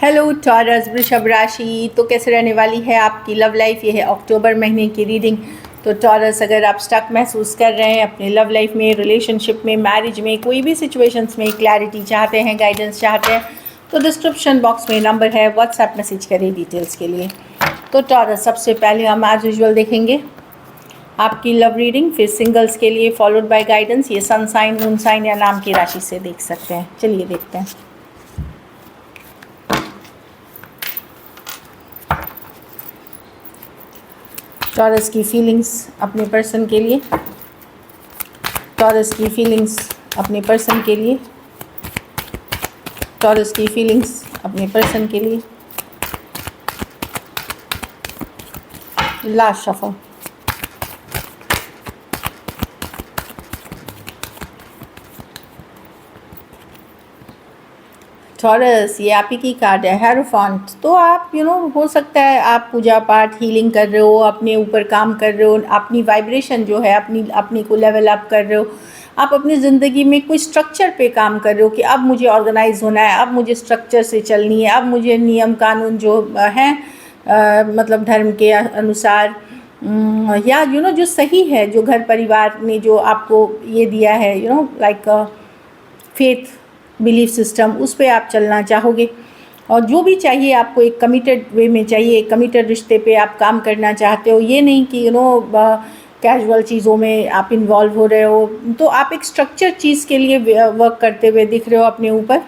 Hello taurus वृषभ राशि, तो कैसे रहने वाली है आपकी लव लाइफ। ये है अक्टूबर महीने की रीडिंग। तो टॉरस, अगर आप स्टक महसूस कर रहे हैं अपने लव लाइफ में, रिलेशनशिप में, मैरिज में, कोई भी सिचुएशंस में क्लैरिटी चाहते हैं, गाइडेंस चाहते हैं, तो डिस्क्रिप्शन बॉक्स में नंबर है, व्हाट्सएप मैसेज करें डिटेल्स के लिए। तो टॉरस, सबसे पहले हम आज विजुअल देखेंगे आपकी लव रीडिंग, फिर सिंगल्स के लिए फॉलोड बाय गाइडेंस। ये सन साइन, मून साइन या नाम की राशि से देख सकते हैं। चलिए देखते हैं। टॉरस की फीलिंग्स अपने पर्सन के लिए, टॉरस की फीलिंग्स अपने पर्सन के लिए, टॉरस की फीलिंग्स अपने पर्सन के लिए। Last shuffle. टॉरस, ये आप ही की कार्ड है, हेरोफांट। तो आप हो सकता है आप पूजा पाठ, हीलिंग कर रहे हो, अपने ऊपर काम कर रहे हो, अपनी वाइब्रेशन जो है अपनी को लेवल अप कर रहे हो। आप अपनी ज़िंदगी में कोई स्ट्रक्चर पे काम कर रहे हो कि अब मुझे ऑर्गेनाइज होना है, अब मुझे स्ट्रक्चर से चलनी है, अब मुझे नियम कानून जो हैं मतलब धर्म के अनुसार या जो सही है, जो घर परिवार ने जो आपको ये दिया है लाइक फेथ बिलीफ सिस्टम, उस पे आप चलना चाहोगे। और जो भी चाहिए आपको एक कमिटेड वे में चाहिए, एक कमिटेड रिश्ते पे आप काम करना चाहते हो। ये नहीं कि कैजुअल चीज़ों में आप इन्वॉल्व हो रहे हो। तो आप एक स्ट्रक्चर चीज़ के लिए वर्क करते हुए दिख रहे हो अपने ऊपर।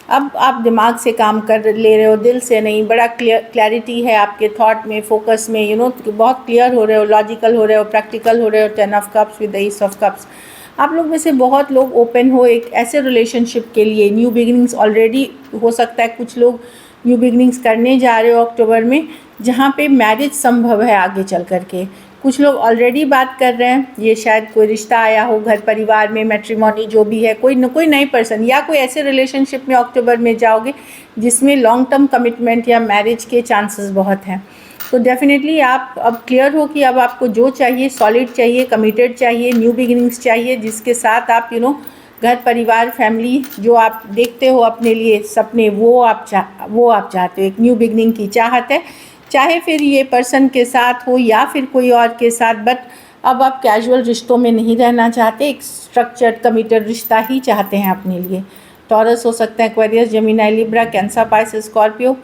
अब आप दिमाग से काम कर ले रहे हो, दिल से नहीं। बड़ा क्लैरिटी है आपके थॉट में, फोकस में, बहुत क्लियर हो रहे हो, लॉजिकल हो रहे हो, प्रैक्टिकल हो रहे हो। 10 of cups with the S of cups. आप लोग में से बहुत लोग ओपन हो एक ऐसे रिलेशनशिप के लिए। न्यू बिगिनिंग्स ऑलरेडी हो सकता है, कुछ लोग न्यू बिगिनिंग्स करने जा रहे हो अक्टूबर में, जहाँ पे मैरिज संभव है आगे चल कर के। कुछ लोग ऑलरेडी बात कर रहे हैं, ये शायद कोई रिश्ता आया हो घर परिवार में, मैट्रिमोनी जो भी है, कोई नए पर्सन, या कोई ऐसे रिलेशनशिप में अक्टूबर में जाओगे जिसमें लॉन्ग टर्म कमिटमेंट या मैरिज के चांसेस बहुत हैं। तो डेफिनेटली आप अब क्लियर हो कि अब आपको जो चाहिए, सॉलिड चाहिए, कमिटेड चाहिए, न्यू बिगिनिंग्स चाहिए, जिसके साथ आप घर परिवार, फैमिली जो आप देखते हो अपने लिए सपने, वो आप चाहते हो। एक न्यू बिगिनिंग की चाहत है, चाहे फिर ये पर्सन के साथ हो या फिर कोई और के साथ। बट अब आप कैजुअल रिश्तों में नहीं रहना चाहते, एक स्ट्रक्चर्ड कमिटेड रिश्ता ही चाहते हैं अपने लिए। टॉरस हो सकता है, Aquarius, Gemini, Libra, cancer, Pisces, Scorpio.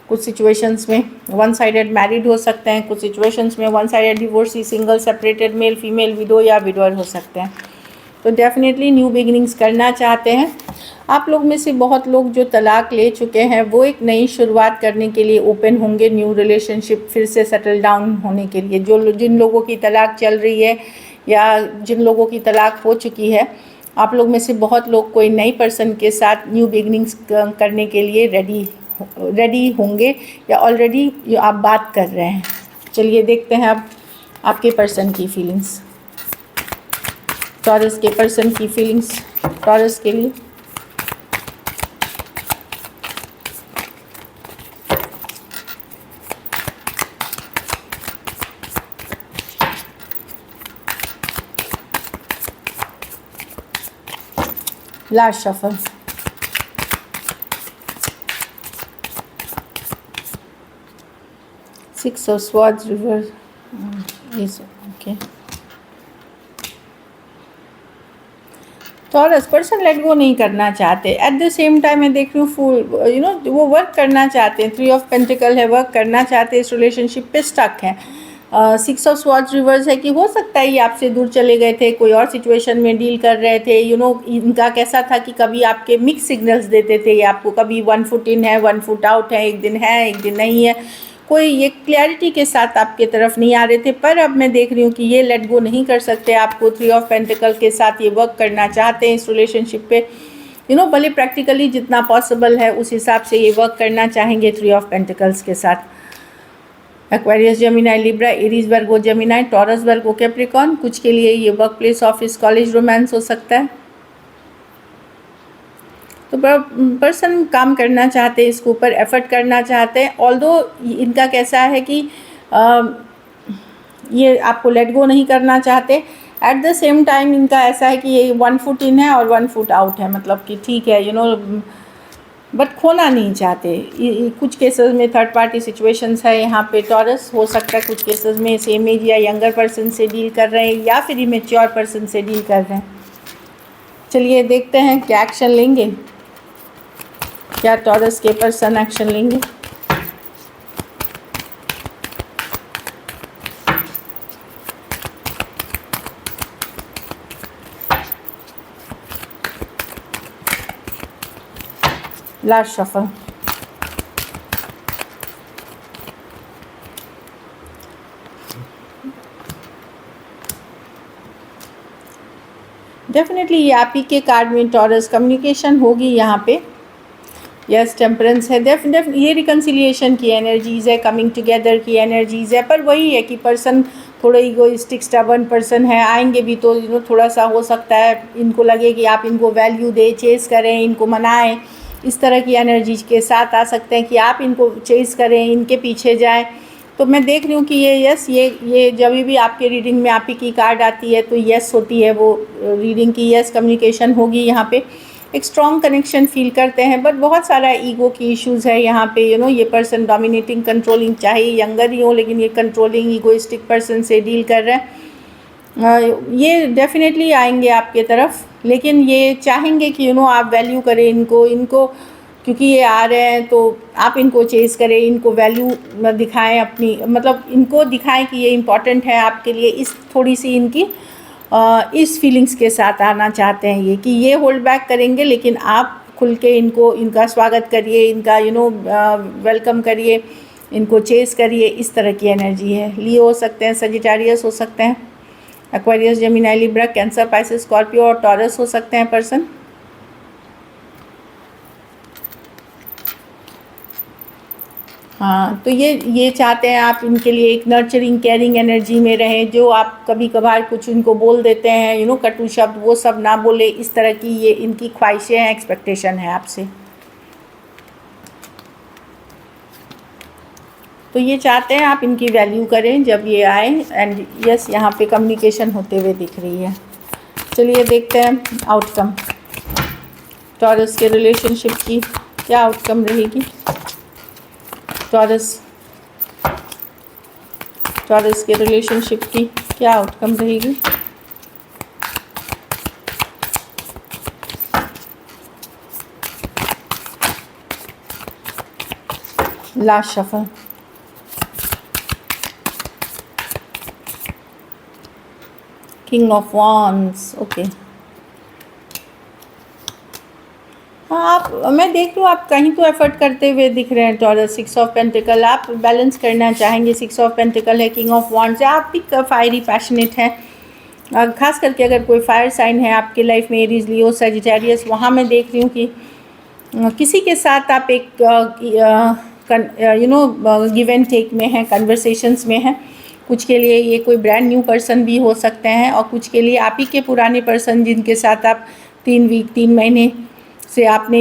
कुछ सिचुएशंस में वन साइडेड मैरिड हो सकते हैं, कुछ सिचुएशंस में one sided divorcee, single, separated, male female, window या विडोअर हो सकते हैं। तो डेफिनेटली न्यू बिगिनिंग्स करना चाहते हैं। आप लोग में से बहुत लोग जो तलाक ले चुके हैं, वो एक नई शुरुआत करने के लिए ओपन होंगे, न्यू रिलेशनशिप फिर से सेटल डाउन होने के लिए। जिन लोगों की तलाक चल रही है या जिन लोगों की तलाक हो चुकी है, आप लोग में से बहुत लोग कोई नई पर्सन के साथ न्यू बिगिनिंग्स करने के लिए रेडी होंगे या ऑलरेडी आप बात कर रहे हैं। चलिए देखते हैं अब आपके पर्सन की फीलिंग्स, टॉरस के पर्सन की फीलिंग्स टॉरस के लिए। Last shuffle. Six of swords reverse. Okay, taurus person let go नहीं करना चाहते। एट द सेम टाइम मैं देख रही हूँ फुल वो वर्क करना चाहते हैं। 3 ऑफ पेंटिकल है, वर्क करना चाहते हैं, इस रिलेशनशिप पे स्टक हैं। 6 ऑफ स्वॉर्ड्स रिवर्स है कि हो सकता है ये आपसे दूर चले गए थे, कोई और सिचुएशन में डील कर रहे थे। इनका कैसा था कि कभी आपके मिक्स सिग्नल्स देते थे ये आपको, कभी 1 फुट इन है, 1 फुट आउट है, एक दिन है एक दिन नहीं है, कोई ये क्लैरिटी के साथ आपके तरफ नहीं आ रहे थे। पर अब मैं देख रही हूँ कि ये लेट गो नहीं कर सकते आपको। 3 ऑफ पेंटिकल के साथ ये वर्क करना चाहते हैं इस रिलेशनशिप पे। भले प्रैक्टिकली जितना पॉसिबल है उस हिसाब से ये वर्क करना चाहेंगे 3 ऑफ पेंटिकल्स के साथ। एक्वेरियस, जेमिनी, लिब्रा, एरीज, वर्गो, जेमिनी, टॉरस, वर्गो, कैप्रिकॉर्न। कुछ के लिए ये work place, office, college, romance हो सकता है। तो पर्सन काम करना चाहते हैं, इसके ऊपर एफर्ट करना चाहते हैं। ऑल्दो इनका कैसा है कि ये आपको लेट गो नहीं करना चाहते। एट द सेम टाइम इनका ऐसा है कि ये 1 फुट इन है और 1 फुट आउट है, मतलब कि ठीक है बट खोना नहीं चाहते। कुछ केसेस में थर्ड पार्टी सिचुएशंस है यहाँ पे टॉरस, हो सकता है कुछ केसेस में सेम एज या यंगर पर्सन से डील कर रहे हैं या फिर इमेच्योर पर्सन से डील कर रहे हैं। चलिए देखते हैं क्या एक्शन लेंगे, क्या टॉरस के पर्सन एक्शन लेंगे। Last shuffle. डेफिनेटली ये आप ही के कार्ड में टॉरस कम्युनिकेशन होगी यहाँ पे। यस, टेम्परेंस है, ये रिकन्सिलिएशन की एनर्जीज़ है, कमिंग टुगेदर की एनर्जीज़ है। पर वही है कि पर्सन थोड़ा ईगोइस्टिक स्टबर्न पर्सन है, आएंगे भी तो थोड़ा सा हो सकता है इनको लगे कि आप इनको वैल्यू दे, चेस करें, इनको मनाएं, इस तरह की एनर्जीज के साथ आ सकते हैं कि आप इनको चेस करें, इनके पीछे जाएं। तो मैं देख रही हूँ कि ये जब भी आपके रीडिंग में आप ही की कार्ड आती है तो यस होती है वो रीडिंग की, यस कम्युनिकेशन होगी यहाँ पे। एक स्ट्रॉन्ग कनेक्शन फील करते हैं, बट बहुत सारा ईगो की इश्यूज़ है यहाँ पे। ये पर्सन डोमिनेटिंग, कंट्रोलिंग, चाहे यंगर ही हो लेकिन ये कंट्रोलिंग ईगोइस्टिक पर्सन से डील कर रहे हैं। ये डेफिनेटली आएंगे आपके तरफ, लेकिन ये चाहेंगे कि आप वैल्यू करें इनको क्योंकि ये आ रहे हैं तो आप इनको चेस करें, इनको वैल्यू दिखाएं अपनी, मतलब इनको दिखाएं कि ये इम्पॉर्टेंट है आपके लिए। इस थोड़ी सी इनकी इस फीलिंग्स के साथ आना चाहते हैं ये, कि ये होल्ड बैक करेंगे लेकिन आप खुल के इनका स्वागत करिए, इनका वेलकम करिए, इनको चेस करिए। इस तरह की एनर्जी है। लियो हो सकते हैं, सजिटेरियस हो सकते हैं, Aquarius, Gemini, Libra, cancer, Pisces, Scorpio और टॉरस हो सकते हैं पर्सन। हाँ, तो ये चाहते हैं आप इनके लिए एक नर्चरिंग, केयरिंग एनर्जी में रहें। जो आप कभी कभार कुछ इनको बोल देते हैं कटु शब्द, वो सब ना बोले, इस तरह की ये इनकी ख्वाहिशें हैं, एक्सपेक्टेशन है आपसे। तो ये चाहते हैं आप इनकी वैल्यू करें जब ये आए। एंड यस, यहाँ पे कम्युनिकेशन होते हुए दिख रही है। चलिए देखते हैं आउटकम, टॉरस के रिलेशनशिप की क्या आउटकम रहेगी। टॉरस के रिलेशनशिप की क्या आउटकम रहेगी। Last shuffle. King of wands. Okay, हाँ, मैं देख रही हूँ आप कहीं तो एफर्ट करते हुए दिख रहे हैं टॉरस। 6 ऑफ पेंटिकल, आप बैलेंस करना चाहेंगे। 6 ऑफ पेंटिकल है, किंग ऑफ वांड्स है, आप भी फायरी पैशनेट हैं। खास करके अगर कोई फायर साइन है आपके लाइफ में, एरीज, लियो, सजिटेरियस, वहाँ मैं देख रही हूँ कि किसी के साथ आप एक गिव एंड टेक में हैं, कन्वर्सेशंस में हैं। कुछ के लिए ये कोई ब्रांड न्यू पर्सन भी हो सकते हैं और कुछ के लिए आप ही के पुराने पर्सन जिनके साथ आप 3 महीने से आपने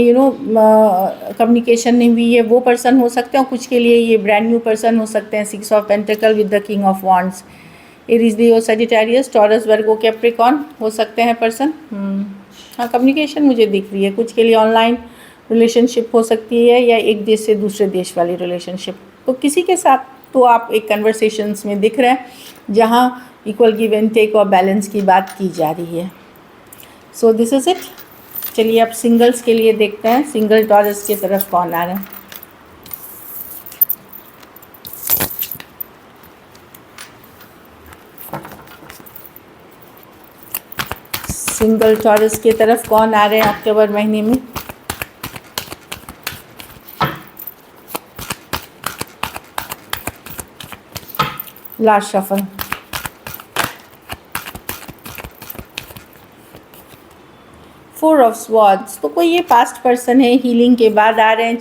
कम्युनिकेशन नहीं हुई है, वो पर्सन हो सकते हैं। और कुछ के लिए ये ब्रांड न्यू पर्सन हो सकते हैं। 6 of pentacle with the king of wands, Aries, Leo, Sagittarius, taurus, Virgo, Capricorn हो सकते हैं पर्सन। हाँ, कम्युनिकेशन मुझे दिख रही है। कुछ के लिए ऑनलाइन रिलेशनशिप हो सकती है या एक देश से दूसरे देश वाली रिलेशनशिप। तो किसी के साथ तो आप एक कन्वर्सेशंस में दिख रहे हैं जहाँ इक्वल गिव एंड टेक और बैलेंस की बात की जा रही है। So this is it. चलिए अब सिंगल्स के लिए देखते हैं, सिंगल टॉरस की तरफ कौन आ रहा है। सिंगल टॉरस की तरफ कौन आ रहे हैं अक्टूबर महीने में। Last shuffle. Four of swords. तो कोई ये पास्ट पर्सन है, हीलिंग के बाद आ रहे हैं।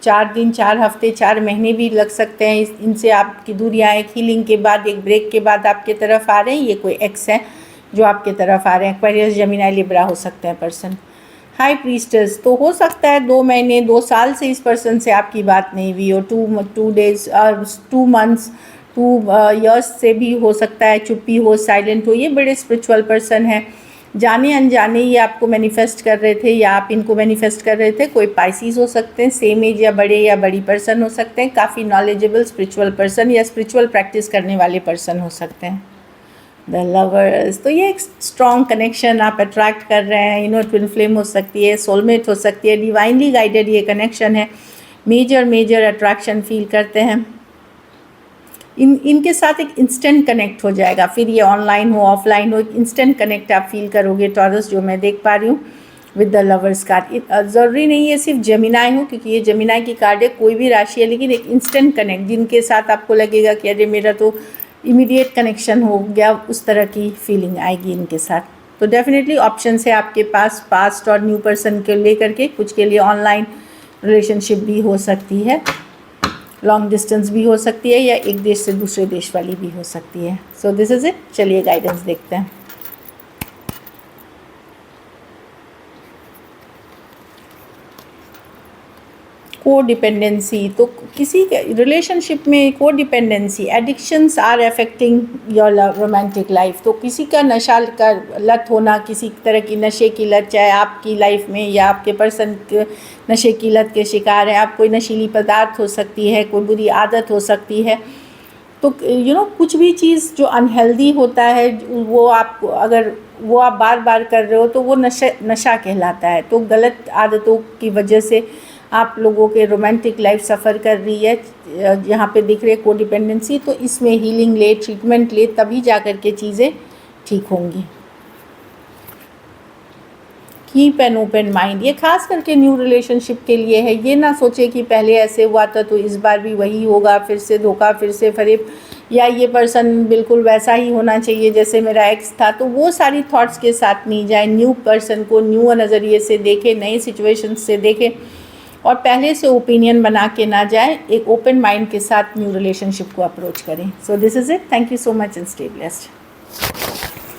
4 दिन, 4 हफ्ते, 4 महीने भी लग सकते हैं। इनसे आपकी दूरियाँ एक हीलिंग के बाद, एक ब्रेक के बाद आपके तरफ आ रहे हैं। ये कोई एक्स है जो आपके तरफ आ रहे हैं। एक्वेरियस, जेमिनी, लिब्रा हो सकते हैं पर्सन। हाई प्रीस्टेस, तो हो सकता है 2 महीने, 2 साल से इस पर्सन से आपकी बात नहीं हुई हो। 2 डेज, 2 मंथ्स, 2 ईयर्स से भी हो सकता है। चुप्पी हो, साइलेंट हो। ये बड़े स्पिरिचुअल पर्सन है। जाने अनजाने ये आपको मैनिफेस्ट कर रहे थे या आप इनको मैनिफेस्ट कर रहे थे। कोई पाइसीज़ हो सकते हैं, सेम एज या बड़ी पर्सन हो सकते हैं, काफ़ी नॉलेजेबल स्पिरिचुअल पर्सन या स्पिरिचुअल प्रैक्टिस करने वाले पर्सन हो सकते हैं। द लवर्स, तो ये एक स्ट्रॉन्ग कनेक्शन आप अट्रैक्ट कर रहे हैं। ट्विन फ्लेम हो सकती है, सोलमेट हो सकती है, डिवाइनली गाइडेड ये कनेक्शन है। मेजर अट्रैक्शन फील करते हैं। इनके साथ एक इंस्टेंट कनेक्ट हो जाएगा, फिर ये ऑनलाइन हो ऑफलाइन हो, एक इंस्टेंट कनेक्ट आप फील करोगे टॉरस, जो मैं देख पा रही हूँ विद द लवर्स कार्ड। ज़रूरी नहीं है सिर्फ जेमिनाई हो, क्योंकि ये जेमिनाई की कार्ड है, कोई भी राशि है, लेकिन एक इंस्टेंट कनेक्ट जिनके साथ आपको लगेगा कि अरे मेरा तो इमीडिएट कनेक्शन हो गया, उस तरह की फीलिंग आएगी इनके साथ। तो डेफिनेटली ऑप्शंस है आपके पास, पास्ट और न्यू पर्सन के लेकर के। कुछ के लिए ऑनलाइन रिलेशनशिप भी हो सकती है, लॉन्ग डिस्टेंस भी हो सकती है, या एक देश से दूसरे देश वाली भी हो सकती है। So this is it. चलिए गाइडेंस देखते हैं। को डिपेंडेंसी, तो किसी के रिलेशनशिप में को dependency, addictions are affecting your romantic life. तो किसी का नशा का लत होना, किसी तरह की नशे की लत, चाहे आपकी लाइफ में या आपके पर्सन के नशे की लत के शिकार हैं आप, कोई नशीली पदार्थ हो सकती है, कोई बुरी आदत हो सकती है। तो कुछ भी चीज़ जो अनहेल्दी होता है, वो आप अगर वो आप बार बार कर रहे हो तो वो नशा कहलाता है। तो गलत आदतों की वजह से आप लोगों के रोमांटिक लाइफ सफ़र कर रही है, यहाँ पे दिख रही है कोडिपेंडेंसी। तो इसमें हीलिंग ले, ट्रीटमेंट ले, तभी जा कर के चीज़ें ठीक होंगी। कीप एन ओपन माइंड, ये खास करके न्यू रिलेशनशिप के लिए है। ये ना सोचे कि पहले ऐसे हुआ था तो इस बार भी वही होगा, फिर से धोखा, फिर से फरेब, या ये पर्सन बिल्कुल वैसा ही होना चाहिए जैसे मेरा एक्स था। तो वो सारी थॉट्स के साथ नहीं जाए। न्यू पर्सन को न्यू नज़रिए से देखें, नए सिचुएशन से देखें, और पहले से ओपिनियन बना के ना जाए। एक ओपन माइंड के साथ न्यू रिलेशनशिप को अप्रोच करें। So this is it. Thank you so much and stay blessed.